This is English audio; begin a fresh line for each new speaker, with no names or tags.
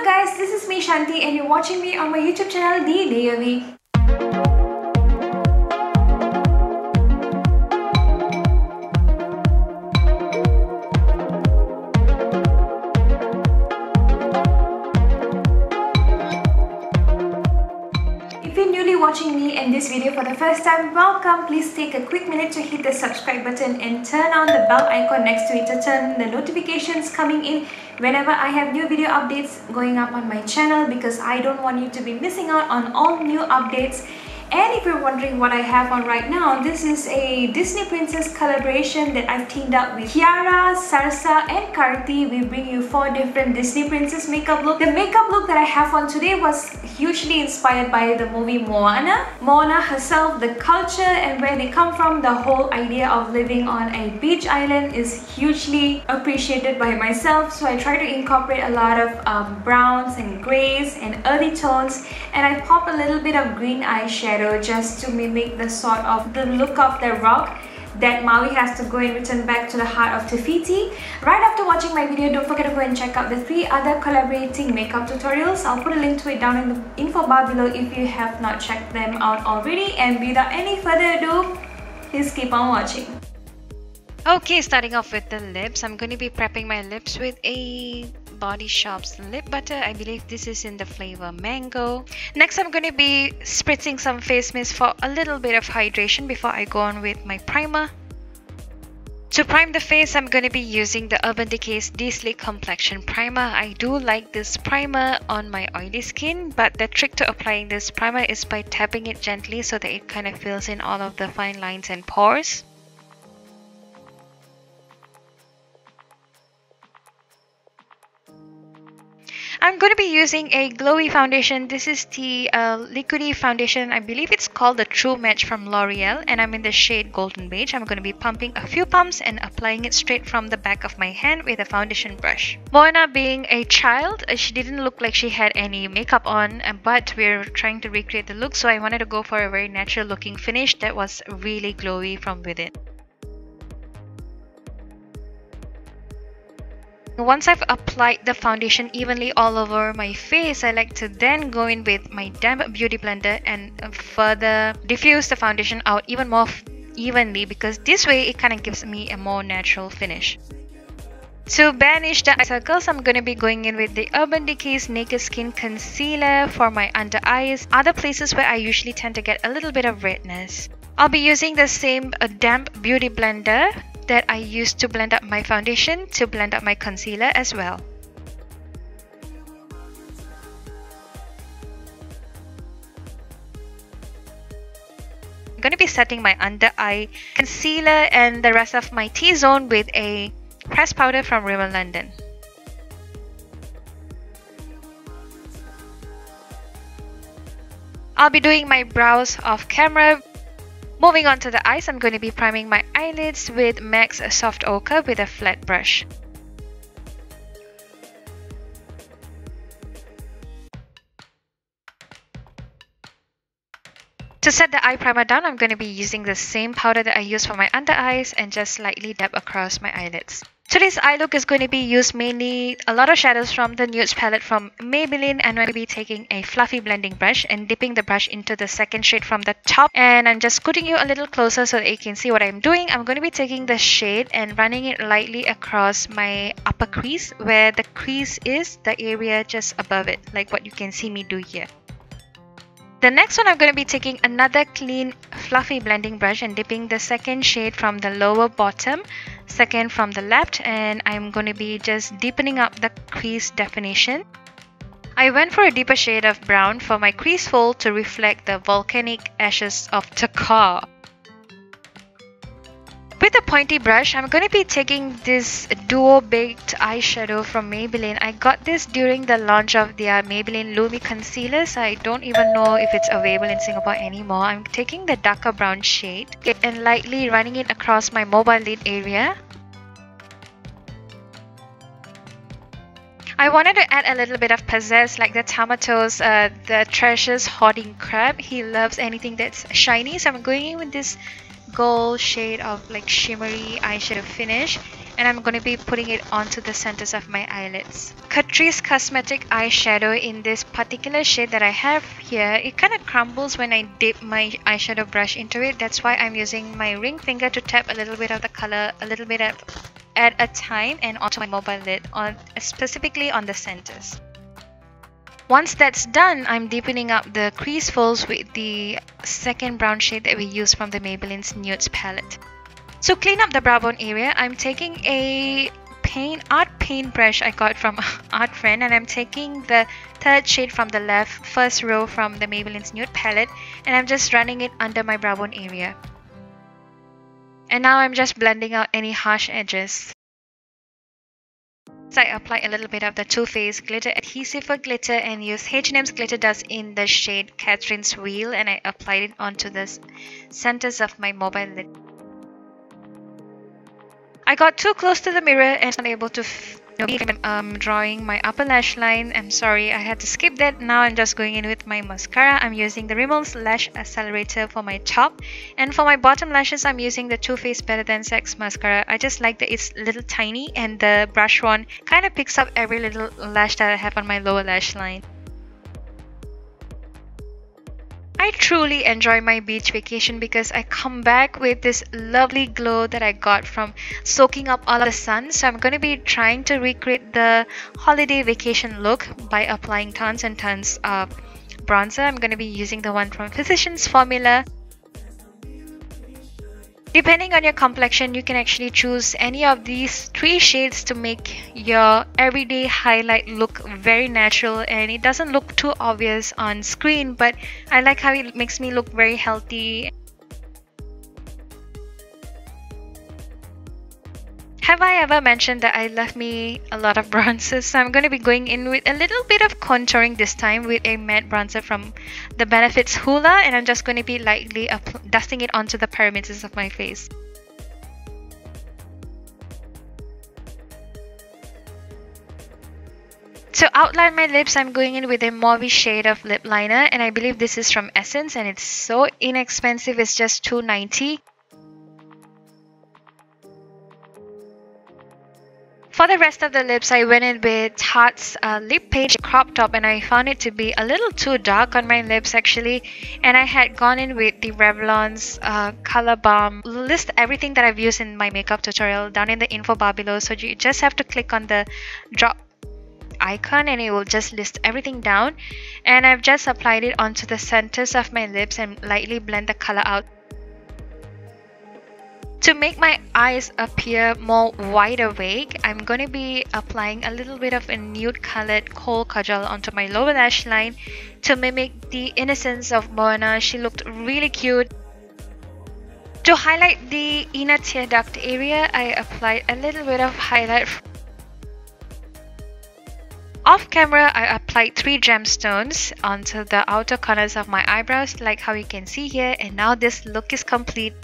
up guys, this is me Shanthi and you're watching me on my YouTube channel TheLeiaV. If you're newly watching me and this video for the first time, welcome. Please take a quick minute to hit the subscribe button and turn on the bell icon next to it to turn the notifications coming in whenever I have new video updates going up on my channel, because I don't want you to be missing out on all new updates. And if you're wondering what I have on right now, this is a Disney Princess collaboration that I've teamed up with Kiara, Sarsa and Karthi. We bring you 4 different Disney Princess makeup looks. The makeup look that I have on today was hugely inspired by the movie Moana. Moana herself, the culture and where they come from, the whole idea of living on a beach island is hugely appreciated by myself. So I try to incorporate a lot of browns and greys and earthy tones, and I pop a little bit of green eyeshadow just to mimic the sort of the look of the rock that Maui has to go and return back to the heart of Fiti. Right after watching my video, don't forget to go and check out the 3 other collaborating makeup tutorials. I'll put a link to it down in the info bar below if you have not checked them out already. And without any further ado, please keep on watching.
Okay, starting off with the lips, I'm going to be prepping my lips with a Body Shop's lip butter. I believe this is in the flavor mango. Next, I'm going to be spritzing some face mist for a little bit of hydration before I go on with my primer. To prime the face, I'm going to be using the Urban Decay's Sleek Complexion Primer. I do like this primer on my oily skin, but the trick to applying this primer is by tapping it gently so that it kind of fills in all of the fine lines and pores. I'm going to be using a glowy foundation. This is the liquidy foundation. I believe it's called the True Match from Loreal, and I'm in the shade Golden Beige. I'm going to be pumping a few pumps and applying it straight from the back of my hand with a foundation brush. Moana, being a child, she didn't look like she had any makeup on, but we're trying to recreate the look, so I wanted to go for a very natural looking finish that was really glowy from within. Once I've applied the foundation evenly all over my face, I like to then go in with my damp beauty blender and further diffuse the foundation out even more evenly, because this way it kind of gives me a more natural finish. To banish the eye circles, I'm going to be going in with the Urban Decay's Naked Skin Concealer for my under eyes, other places where I usually tend to get a little bit of redness. I'll be using the same damp beauty blender that I used to blend up my foundation to blend up my concealer as well. I'm going to be setting my under eye concealer and the rest of my T-zone with a pressed powder from Rimmel London. I'll be doing my brows off camera. Moving on to the eyes, I'm going to be priming my eyelids with MAC's Soft Ochre with a flat brush. To set the eye primer down, I'm going to be using the same powder that I use for my under eyes and just slightly dab across my eyelids. Today's eye look is going to be used mainly a lot of shadows from the Nudes palette from Maybelline, and I'm going to be taking a fluffy blending brush and dipping the brush into the second shade from the top, and I'm just scooting you a little closer so that you can see what I'm doing. I'm going to be taking the shade and running it lightly across my upper crease, where the crease is the area just above it, like what you can see me do here. The next one, I'm going to be taking another clean fluffy blending brush and dipping the second shade from the lower bottom, second from the left, and I'm going to be just deepening up the crease definition. I went for a deeper shade of brown for my crease fold to reflect the volcanic ashes of Decay. With a pointy brush, I'm going to be taking this Duo Baked eyeshadow from Maybelline. I got this during the launch of their Maybelline Lumi Concealers. I don't even know if it's available in Singapore anymore. I'm taking the darker brown shade and lightly running it across my mobile lid area. I wanted to add a little bit of pizzazz, like the Tamatoa's, the Treasure's hoarding crab. He loves anything that's shiny, so I'm going in with this gold shade of like shimmery eyeshadow finish, and I'm going to be putting it onto the centers of my eyelids. Catrice Cosmetic eyeshadow in this particular shade that I have here, it kind of crumbles when I dip my eyeshadow brush into it. That's why I'm using my ring finger to tap a little bit of the color, a little bit at a time, and onto my mobile lid, specifically on the centers. Once that's done, I'm deepening up the crease folds with the second brown shade that we use from the Maybelline's Nudes palette. To clean up the brow bone area, I'm taking a art paintbrush I got from Art Friend, and I'm taking the third shade from the left, first row from the Maybelline's Nude palette, and I'm just running it under my brow bone area. And now I'm just blending out any harsh edges. So I apply a little bit of the Too Faced Glitter Adhesive for glitter and use H&M's Glitter Dust in the shade Catherine's Wheel, and I applied it onto the centers of my mobile lid. I got too close to the mirror and was unable to drawing my upper lash line. I'm sorry, I had to skip that. Now I'm just going in with my mascara. I'm using the Rimmel's Lash Accelerator for my top, and for my bottom lashes I'm using the Too Faced Better Than Sex mascara. I just like that it's little tiny, and the brush one kind of picks up every little lash that I have on my lower lash line. I truly enjoy my beach vacation because I come back with this lovely glow that I got from soaking up all of the sun. So I'm going to be trying to recreate the holiday vacation look by applying tons and tons of bronzer. I'm going to be using the one from Physicians Formula. Depending on your complexion, you can actually choose any of these 3 shades to make your everyday highlight look very natural, and it doesn't look too obvious on screen, but I like how it makes me look very healthy. Have I ever mentioned that I love me a lot of bronzers? So I'm going to be going in with a little bit of contouring this time with a matte bronzer from the Benefits Hoola, and I'm just going to be lightly dusting it onto the perimeters of my face. To outline my lips, I'm going in with a mauve shade of lip liner, and I believe this is from Essence, and it's so inexpensive, it's just $2.90. For the rest of the lips, I went in with Tarte's Lip Page Crop Top, and I found it to be a little too dark on my lips actually, and I had gone in with the Revlon's Color Balm. List everything that I've used in my makeup tutorial down in the info bar below, so you just have to click on the drop icon and it will just list everything down. And I've just applied it onto the centers of my lips and lightly blend the color out. To make my eyes appear more wide awake, I'm going to be applying a little bit of a nude colored kohl kajal onto my lower lash line to mimic the innocence of Moana. She looked really cute. To highlight the inner tear duct area, I applied a little bit of highlight. Off camera, I applied 3 gemstones onto the outer corners of my eyebrows like how you can see here, and now this look is complete.